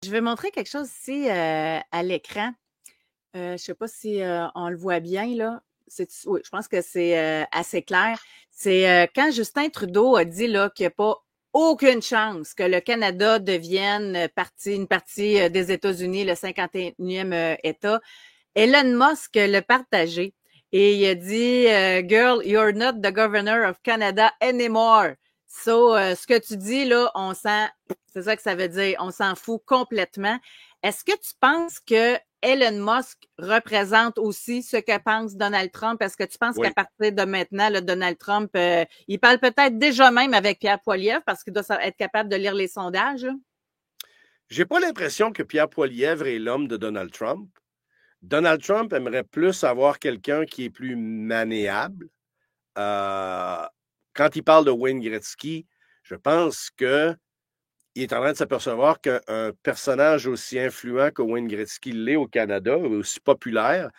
Je vais montrer quelque chose ici à l'écran. Je ne sais pas si on le voit bien, là. Oui, je pense que c'est assez clair. C'est quand Justin Trudeau a dit là, qu'il n'y a pas aucune chance que le Canada devienne une partie des États-Unis, le 51e État. Elon Musk l'a partagé et il a dit Girl, you're not the governor of Canada anymore. So, ce que tu dis là, c'est ça que ça veut dire, on s'en fout complètement. Est-ce que tu penses que Elon Musk représente aussi ce que pense Donald Trump? Est-ce que tu penses qu'à Oui. partir de maintenant, là, Donald Trump, il parle peut-être déjà même avec Pierre Poilievre parce qu'il doit être capable de lire les sondages? J'ai pas l'impression que Pierre Poilievre est l'homme de Donald Trump. Donald Trump aimerait plus avoir quelqu'un qui est plus maniable. Quand il parle de Wayne Gretzky, je pense qu'il est en train de s'apercevoir qu'un personnage aussi influent que Wayne Gretzky l'est au Canada, aussi populaire,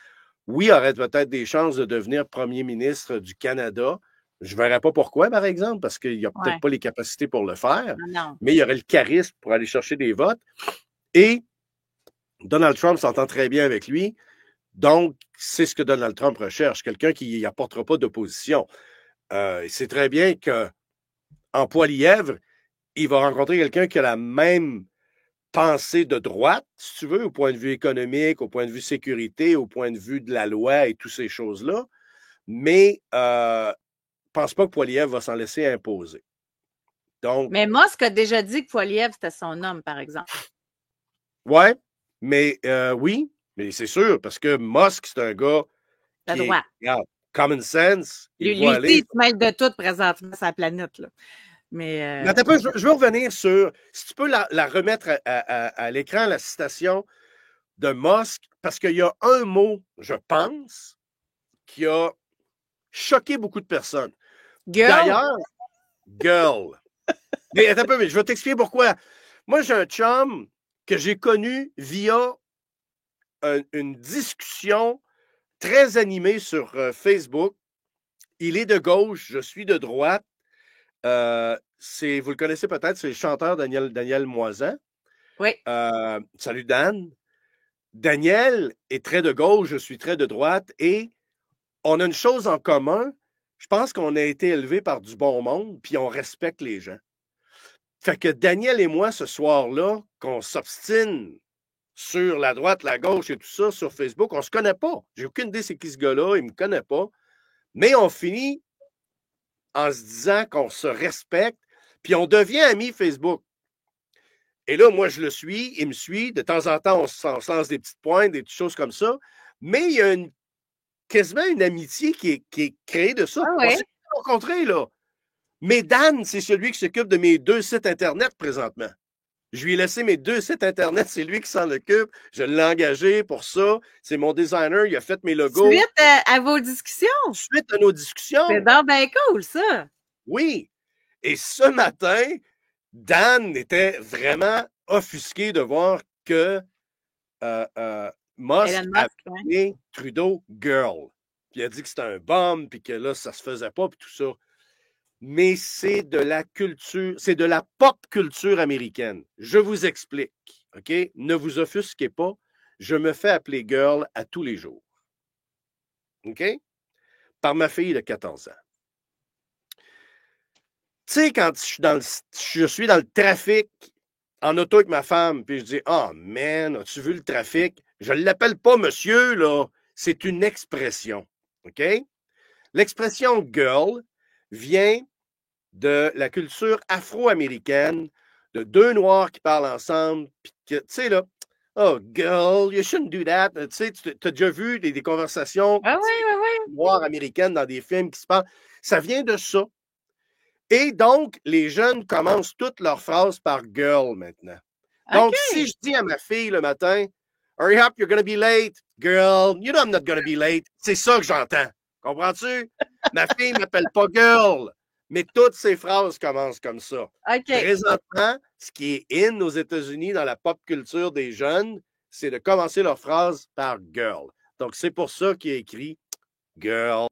oui, aurait peut-être des chances de devenir premier ministre du Canada. Je ne verrais pas pourquoi, par exemple, parce qu'il n'a peut-être Ouais. pas les capacités pour le faire, Non. mais il aurait le charisme pour aller chercher des votes. Et Donald Trump s'entend très bien avec lui. Donc, c'est ce que Donald Trump recherche, quelqu'un qui n'apportera pas d'opposition. Il sait très bien qu'en Poilièvre, il va rencontrer quelqu'un qui a la même pensée de droite, si tu veux, au point de vue économique, au point de vue sécurité, au point de vue de la loi et toutes ces choses-là. Mais je ne pense pas que Poilievre va s'en laisser imposer. Donc, Mais Musk a déjà dit que Poilievre, c'était son homme, par exemple. ouais, mais oui, mais c'est sûr, parce que Musk, c'est un gars La qui est, droite. regarde, common sense, il Lui voit aussi, aller. il se mêle de tout présentement sur la planète. Là. Mais Mais attends un peu, je veux revenir sur, si tu peux la remettre à l'écran, la citation de Musk, parce qu'il y a un mot, je pense, qui a choqué beaucoup de personnes. girl, D'ailleurs, girl. Mais attends un peu, mais je vais t'expliquer pourquoi. Moi, j'ai un chum que j'ai connu via une discussion très animée sur Facebook. Il est de gauche, je suis de droite. Vous le connaissez peut-être, c'est le chanteur Daniel Moisan. oui. Salut Dan. Daniel est très de gauche, je suis très de droite et on a une chose en commun. Je pense qu'on a été élevés par du bon monde puis on respecte les gens. Fait que Daniel et moi, ce soir-là, qu'on s'obstine sur la droite, la gauche et tout ça sur Facebook, on se connaît pas. J'ai aucune idée c'est qui ce gars-là, il me connaît pas. Mais on finit en se disant qu'on se respecte, puis on devient amis Facebook. Et là, moi, je le suis, il me suit. De temps en temps, on se lance des petites pointes, des petites choses comme ça. Mais il y a quasiment une amitié qui est créée de ça. Ah On oui. s'est rencontrés, là. Mais Dan, c'est celui qui s'occupe de mes 2 sites Internet présentement. Je lui ai laissé mes 2 sites Internet, c'est lui qui s'en occupe. Je l'ai engagé pour ça. C'est mon designer, il a fait mes logos. Suite à vos discussions. Suite à nos discussions. C'est donc bien cool, ça. Oui. Et ce matin, Dan était vraiment offusqué de voir que Musk Elon avait Musk, ouais. appelé Trudeau girl. Puis il a dit que c'était un bum, puis que là, ça se faisait pas, puis tout ça. Mais c'est de la culture, c'est de la pop culture américaine. Je vous explique, OK? Ne vous offusquez pas. Je me fais appeler girl à tous les jours. OK? Par ma fille de 14 ans. Tu sais, quand je suis dans le trafic en auto avec ma femme, puis je dis oh man, as-tu vu le trafic? Je ne l'appelle pas monsieur, là. C'est une expression. OK? L'expression girl vient de la culture afro-américaine, de 2 Noirs qui parlent ensemble, puis tu sais, là, oh, girl, you shouldn't do that. Tu sais, tu as déjà vu des conversations Ah oui, oui, oui. noires américaines dans des films qui se parlent. Ça vient de ça. Et donc, les jeunes commencent toutes leurs phrases par girl maintenant. Donc, OK. si je dis à ma fille le matin, hurry up, you're gonna be late, girl, you know I'm not gonna be late, c'est ça que j'entends. Comprends-tu? Ma fille ne m'appelle pas girl, mais toutes ces phrases commencent comme ça. OK. Présentement, ce qui est in aux États-Unis dans la pop culture des jeunes, c'est de commencer leurs phrases par girl. Donc, c'est pour ça qu'il est écrit girl.